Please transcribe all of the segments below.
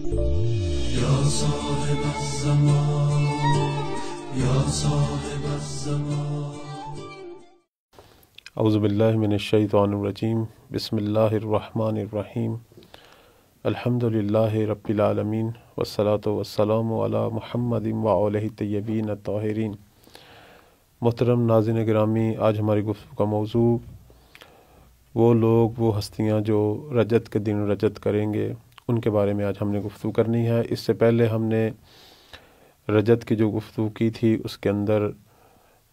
یا صاحب الزمان یا صاحب الزمان۔ اعوذ باللہ من الشیطان الرجیم، بسم اللہ الرحمن الرحیم، الحمد للہ رب العالمین، والصلاة والسلام علی محمد وآلہ الطیبین الطاہرین۔ محترم ناظرین گرامی، آج ہماری گفتگو کا موضوع وہ لوگ، وہ ہستیاں جو رجت کے دن رجت کریں گے، ان کے بارے میں آج ہم نے گفتگو کرنی ہے۔ اس سے پہلے ہم نے رجت کی جو گفتگو کی تھی، اس کے اندر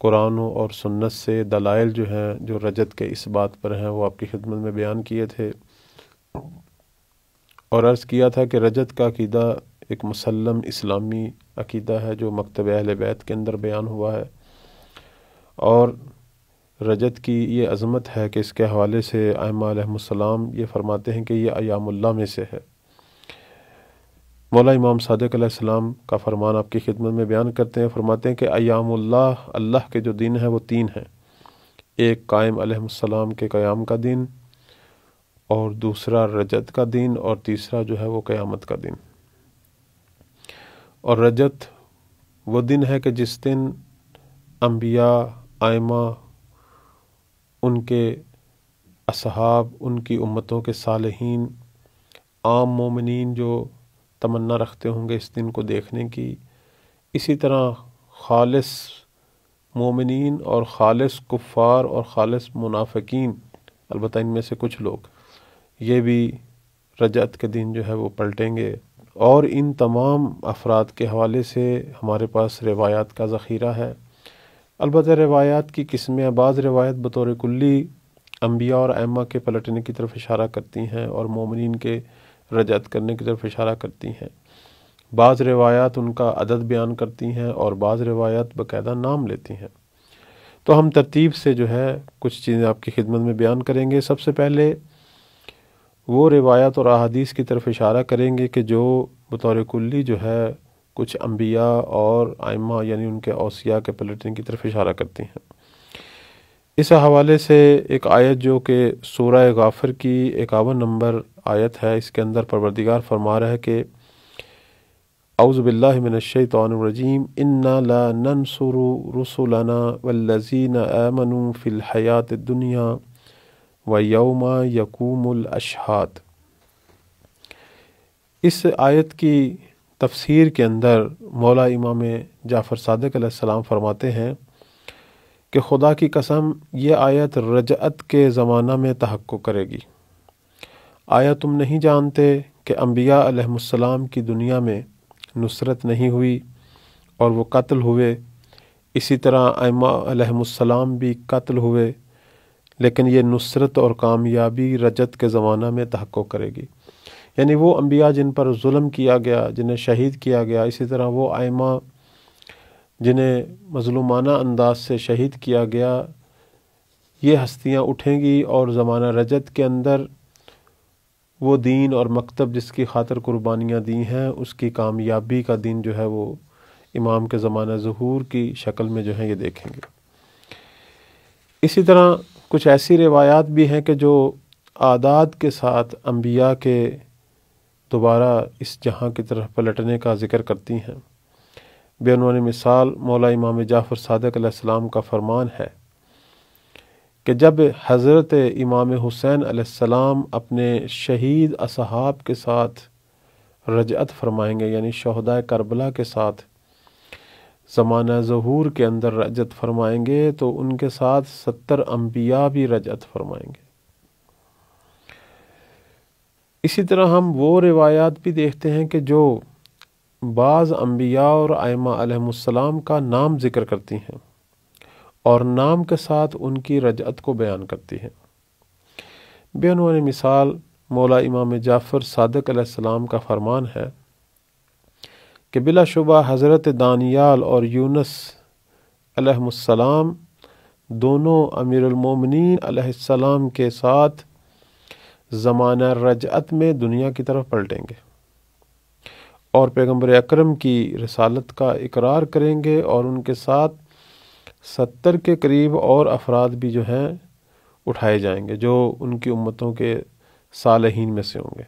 قرآن اور سنت سے دلائل جو ہیں جو رجت کے اس بات پر ہیں وہ آپ کی خدمت میں بیان کیے تھے، اور عرض کیا تھا کہ رجت کا عقیدہ ایک مسلم اسلامی عقیدہ ہے جو مکتب اہل بیت کے اندر بیان ہوا ہے، اور رجت کی یہ عظمت ہے کہ اس کے حوالے سے ائمہ علیہم السلام یہ فرماتے ہیں کہ یہ ایام اللہ میں سے ہے۔ مولا امام صادق علیہ السلام کا فرمان آپ کی خدمت میں بیان کرتے ہیں، فرماتے ہیں کہ ایام اللہ، اللہ کے جو دن ہیں وہ تین ہیں، ایک قائم علیہ السلام کے قیام کا دن، اور دوسرا رجت کا دن، اور تیسرا جو ہے وہ قیامت کا دن۔ اور رجت وہ دن ہے کہ جس دن انبیاء، ائمہ، ان کے اصحاب، ان کی امتوں کے صالحین، عام مومنین جو تمنا رکھتے ہوں گے اس دن کو دیکھنے کی، اسی طرح خالص مومنین اور خالص کفار اور خالص منافقین، البتہ ان میں سے کچھ لوگ، یہ بھی رجعت کے دن جو ہے وہ پلٹیں گے۔ اور ان تمام افراد کے حوالے سے ہمارے پاس روایات کا ذخیرہ ہے۔ البتہ روایات کی قسمیں، بعض روایت بطور کلی انبیاء اور ائمہ کے پلٹنے کی طرف اشارہ کرتی ہیں اور مومنین کے رجعت کرنے کی طرف اشارہ کرتی ہیں، بعض روایات ان کا عدد بیان کرتی ہیں، اور بعض روایات باقاعدہ نام لیتی ہیں۔ تو ہم ترتیب سے جو ہے کچھ چیزیں آپ کی خدمت میں بیان کریں گے۔ سب سے پہلے وہ روایات اور احادیث کی طرف اشارہ کریں گے کہ جو بطور کلی جو ہے کچھ انبیاء اور ائمہ یعنی ان کے اوصیاء کے پلٹنے کی طرف اشارہ کرتی ہیں۔ اس حوالے سے ایک آیت جو کہ سورہ غافر کی 51 نمبر آیت ہے، اس کے اندر پروردگار فرما رہا ہے کہ اعوذ باللہ من الشیطان الرجیم، انا لا ننصر رسلنا والذین آمنوا فی الحیات الدنیا ویوم یقوم الاشہاد۔ اس آیت کی تفسیر کے اندر مولا امام جعفر صادق علیہ السلام فرماتے ہیں کہ خدا کی قسم یہ آیت رجعت کے زمانہ میں تحقق کرے گی۔ آیا تم نہیں جانتے کہ انبیاء علیہ السلام کی دنیا میں نصرت نہیں ہوئی اور وہ قتل ہوئے، اسی طرح ائمہ علیہ السلام بھی قتل ہوئے، لیکن یہ نصرت اور کامیابی رجعت کے زمانہ میں تحقق کرے گی۔ یعنی وہ انبیاء جن پر ظلم کیا گیا، جنہیں شہید کیا گیا، اسی طرح وہ ائمہ جنہیں مظلومانہ انداز سے شہید کیا گیا، یہ ہستیاں اٹھیں گی اور زمانہ رجعت کے اندر وہ دین اور مکتب جس کی خاطر قربانیاں دی ہیں اس کی کامیابی کا دن جو ہے وہ امام کے زمانہ ظہور کی شکل میں جو ہے یہ دیکھیں گے۔ اسی طرح کچھ ایسی روایات بھی ہیں کہ جو اعداد کے ساتھ انبیاء کے دوبارہ اس جہاں کی طرف پلٹنے کا ذکر کرتی ہیں۔ بے عنوان مثال مولا امام جعفر صادق علیہ السلام کا فرمان ہے کہ جب حضرت امام حسین علیہ السلام اپنے شہید اصحاب کے ساتھ رجعت فرمائیں گے، یعنی شہداء کربلا کے ساتھ زمانہ ظہور کے اندر رجعت فرمائیں گے، تو ان کے ساتھ 70 انبیاء بھی رجعت فرمائیں گے۔ اسی طرح ہم وہ روایات بھی دیکھتے ہیں کہ جو بعض انبیاء اور ائمہ علیہم السلام کا نام ذکر کرتی ہیں اور نام کے ساتھ ان کی رجعت کو بیان کرتی ہیں۔ بے عنوان مثال مولا امام جعفر صادق علیہ السلام کا فرمان ہے کہ بلا شبہ حضرت دانیال اور یونس علیہم السلام دونوں امیر المومنین علیہ السلام کے ساتھ زمانہ رجعت میں دنیا کی طرف پلٹیں گے اور پیغمبر اکرم کی رسالت کا اقرار کریں گے، اور ان کے ساتھ 70 کے قریب اور افراد بھی جو ہیں اٹھائے جائیں گے جو ان کی امتوں کے صالحین میں سے ہوں گے۔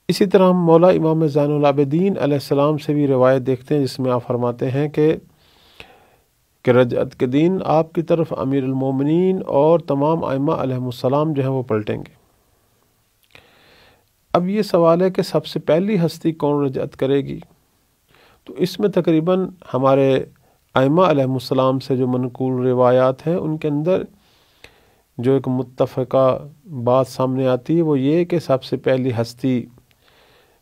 اسی طرح ہم مولا امام زین العابدین علیہ السلام سے بھی روایت دیکھتے ہیں جس میں آپ فرماتے ہیں کہ رجعت کے دن آپ کی طرف امیر المومنین اور تمام ائمہ علیہم السلام جو ہیں وہ پلٹیں گے۔ اب یہ سوال ہے کہ سب سے پہلی ہستی کون رجعت کرے گی؟ تو اس میں تقریباً ہمارے ائمہ علیہم السلام سے جو منقول روایات ہیں ان کے اندر جو ایک متفقہ بات سامنے آتی ہے وہ یہ کہ سب سے پہلی ہستی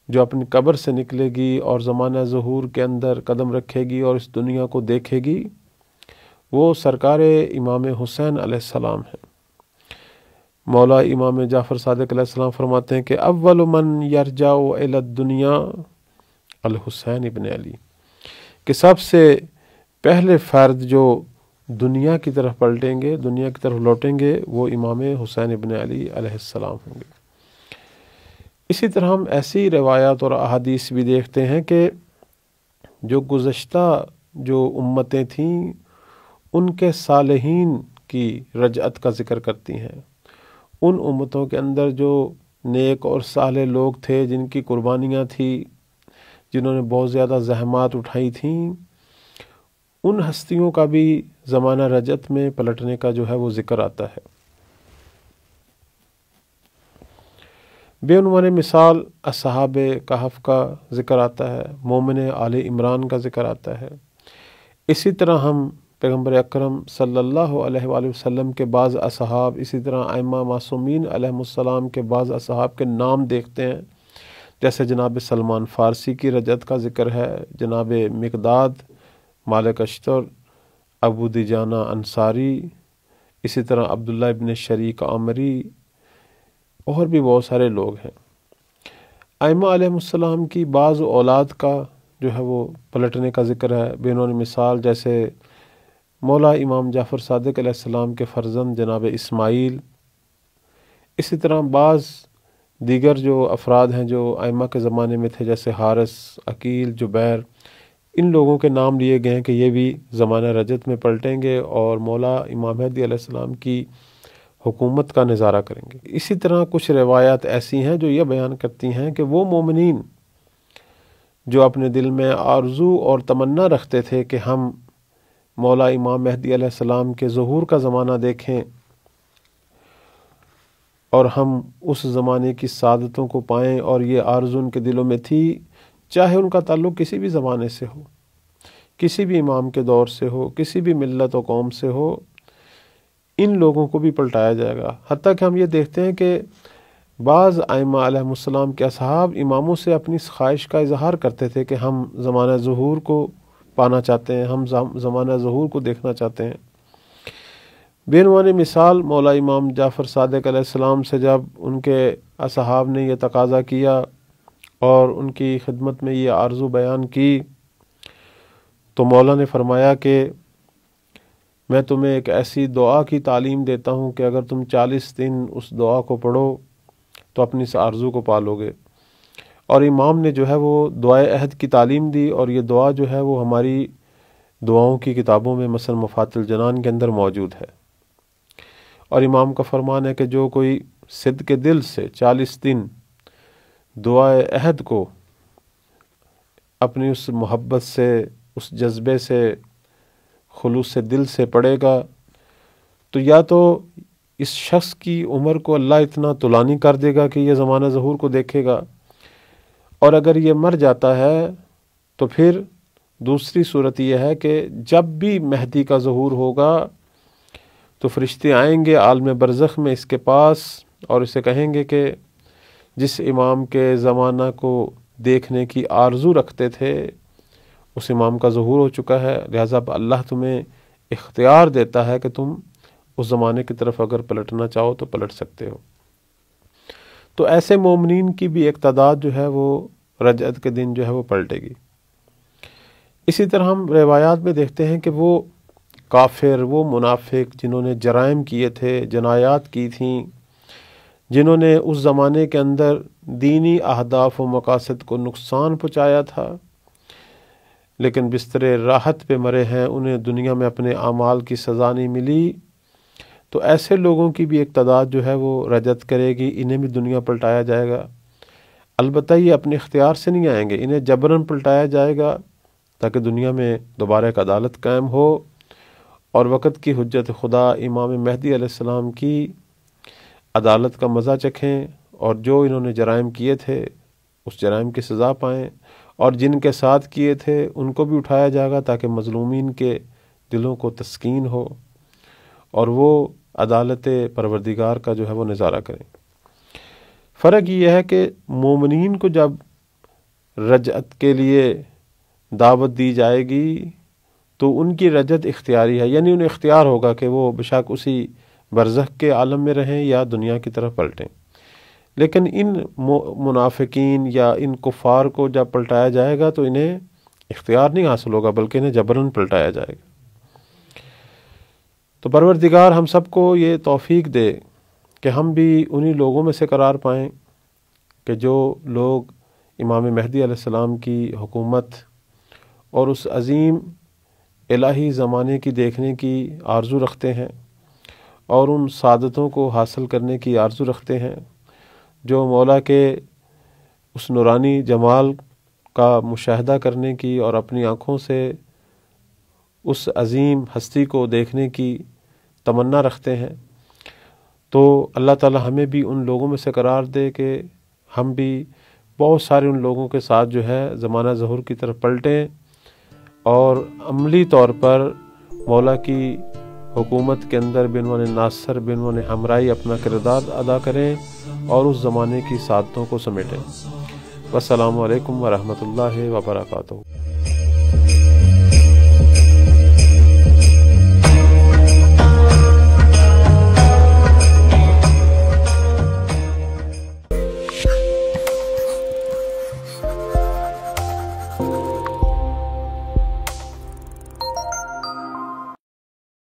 جو اپنی قبر سے نکلے گی اور زمانہ ظہور کے اندر قدم رکھے گی اور اس دنیا کو دیکھے گی وہ سرکار امام حسین علیہ السلام ہے۔ مولا امام جعفر صادق علیہ السلام فرماتے ہیں کہ اول من یرجع الی الدنیا الحسین ابن علی، کہ سب سے پہلے فرد جو دنیا کی طرف پلٹیں گے، دنیا کی طرف لوٹیں گے، وہ امام حسین ابن علی علیہ السلام ہوں گے۔ اسی طرح ہم ایسی روایات اور احادیث بھی دیکھتے ہیں کہ جو گزشتہ جو امتیں تھیں ان کے صالحین کی رجعت کا ذکر کرتی ہیں۔ ان امتوں کے اندر جو نیک اور صالح لوگ تھے، جن کی قربانیاں تھیں، جنہوں نے بہت زیادہ زحمات اٹھائی تھیں، ان ہستیوں کا بھی زمانہ رجعت میں پلٹنے کا جو ہے وہ ذکر آتا ہے۔ بے عنوان مثال اصحاب کہف کا ذکر آتا ہے، مومن آل عمران کا ذکر آتا ہے۔ اسی طرح ہم پیغمبر اکرم صلی اللہ علیہ وآلہ وسلم کے بعض اصحاب، اسی طرح ائمہ معصومین علیہم السلام کے بعض اصحاب کے نام دیکھتے ہیں، جیسے جناب سلمان فارسی کی رجعت کا ذکر ہے، جناب مقداد مالک اشتر، ابو دجانہ انصاری، اسی طرح عبداللہ ابن شریک عامری، اور بھی بہت سارے لوگ ہیں۔ ائمہ علیہم السلام کی بعض اولاد کا جو ہے وہ پلٹنے کا ذکر ہے، بے عنوان مثال جیسے مولا امام جعفر صادق علیہ السلام کے فرزند جناب اسماعیل، اسی طرح بعض دیگر جو افراد ہیں جو ائمہ کے زمانے میں تھے جیسے حارث، عقیل، جبیر، ان لوگوں کے نام لیے گئے ہیں کہ یہ بھی زمانہ رجعت میں پلٹیں گے اور مولا امام مہدی علیہ السلام کی حکومت کا نظارہ کریں گے۔ اسی طرح کچھ روایات ایسی ہیں جو یہ بیان کرتی ہیں کہ وہ مومنین جو اپنے دل میں آرزو اور تمنا رکھتے تھے کہ ہم مولا امام مہدی علیہ السلام کے ظہور کا زمانہ دیکھیں اور ہم اس زمانے کی سعادتوں کو پائیں، اور یہ آرزو ان کے دلوں میں تھی، چاہے ان کا تعلق کسی بھی زمانے سے ہو، کسی بھی امام کے دور سے ہو، کسی بھی ملت و قوم سے ہو، ان لوگوں کو بھی پلٹایا جائے گا۔ حتیٰ کہ ہم یہ دیکھتے ہیں کہ بعض ائمہ علیہم السلام کے اصحاب اماموں سے اپنی خواہش کا اظہار کرتے تھے کہ ہم زمانہ ظہور کو پانا چاہتے ہیں، ہم زمانہ ظہور کو دیکھنا چاہتے ہیں۔ بے عنوان مثال مولا امام جعفر صادق علیہ السلام سے جب ان کے اصحاب نے یہ تقاضا کیا اور ان کی خدمت میں یہ آرزو بیان کی تو مولا نے فرمایا کہ میں تمہیں ایک ایسی دعا کی تعلیم دیتا ہوں کہ اگر تم 40 دن اس دعا کو پڑھو تو اپنی اس آرزو کو پالو گے۔ اور امام نے جو ہے وہ دعائے عہد کی تعلیم دی، اور یہ دعا جو ہے وہ ہماری دعاؤں کی کتابوں میں مثلا مفات الجنان کے اندر موجود ہے۔ اور امام کا فرمان ہے کہ جو کوئی صدق کے دل سے 40 دن دعائے عہد کو اپنی اس محبت سے، اس جذبے سے، خلوص دل سے پڑھے گا تو یا تو اس شخص کی عمر کو اللہ اتنا طولانی کر دے گا کہ یہ زمانہ ظہور کو دیکھے گا، اور اگر یہ مر جاتا ہے تو پھر دوسری صورت یہ ہے کہ جب بھی مہدی کا ظہور ہوگا تو فرشتے آئیں گے عالم برزخ میں اس کے پاس اور اسے کہیں گے کہ جس امام کے زمانہ کو دیکھنے کی آرزو رکھتے تھے اس امام کا ظہور ہو چکا ہے، لہذا اللہ تمہیں اختیار دیتا ہے کہ تم اس زمانے کی طرف اگر پلٹنا چاہو تو پلٹ سکتے ہو۔ تو ایسے مومنین کی بھی ایک تعداد جو ہے وہ رجعت کے دن جو ہے وہ پلٹے گی۔ اسی طرح ہم روایات میں دیکھتے ہیں کہ وہ کافر، وہ منافق جنہوں نے جرائم کیے تھے، جنایات کی تھیں، جنہوں نے اس زمانے کے اندر دینی اہداف و مقاصد کو نقصان پہنچایا تھا لیکن بستر راحت پہ مرے ہیں، انہیں دنیا میں اپنے اعمال کی سزا نہیں ملی، تو ایسے لوگوں کی بھی ایک تعداد جو ہے وہ رجعت کرے گی، انہیں بھی دنیا پلٹایا جائے گا۔ البتہ یہ اپنے اختیار سے نہیں آئیں گے، انہیں جبراً پلٹایا جائے گا تاکہ دنیا میں دوبارہ ایک عدالت قائم ہو اور وقت کی حجت خدا امام مہدی علیہ السلام کی عدالت کا مزہ چکھیں، اور جو انہوں نے جرائم کیے تھے اس جرائم کی سزا پائیں، اور جن کے ساتھ کیے تھے ان کو بھی اٹھایا جائے گا تاکہ مظلومین کے دلوں کو تسکین ہو اور وہ عدالت پروردگار کا جو ہے وہ نظارہ کریں۔ فرق یہ ہے کہ مومنین کو جب رجعت کے لیے دعوت دی جائے گی تو ان کی رجعت اختیاری ہے، یعنی انہیں اختیار ہوگا کہ وہ بشک اسی برزخ کے عالم میں رہیں یا دنیا کی طرف پلٹیں۔ لیکن ان منافقین یا ان کفار کو جب پلٹایا جائے گا تو انہیں اختیار نہیں حاصل ہوگا بلکہ انہیں جبراً پلٹایا جائے گا۔ تو پروردگار ہم سب کو یہ توفیق دے کہ ہم بھی انہی لوگوں میں سے قرار پائیں کہ جو لوگ امام مہدی علیہ السلام کی حکومت اور اس عظیم الہی زمانے کی دیکھنے کی آرزو رکھتے ہیں اور ان سعادتوں کو حاصل کرنے کی آرزو رکھتے ہیں جو مولا کے اس نورانی جمال کا مشاہدہ کرنے کی اور اپنی آنکھوں سے اس عظیم ہستی کو دیکھنے کی تمنا رکھتے ہیں۔ تو اللہ تعالی ہمیں بھی ان لوگوں میں سے قرار دے کہ ہم بھی بہت سارے ان لوگوں کے ساتھ جو ہے زمانہ ظہور کی طرف پلٹیں اور عملی طور پر مولا کی حکومت کے اندر بعنوان ناصر بعنوان ہمراہی اپنا کردار ادا کریں اور اس زمانے کی سعادتوں کو سمیٹیں۔ والسلام علیکم ورحمۃ اللہ وبرکاتہ۔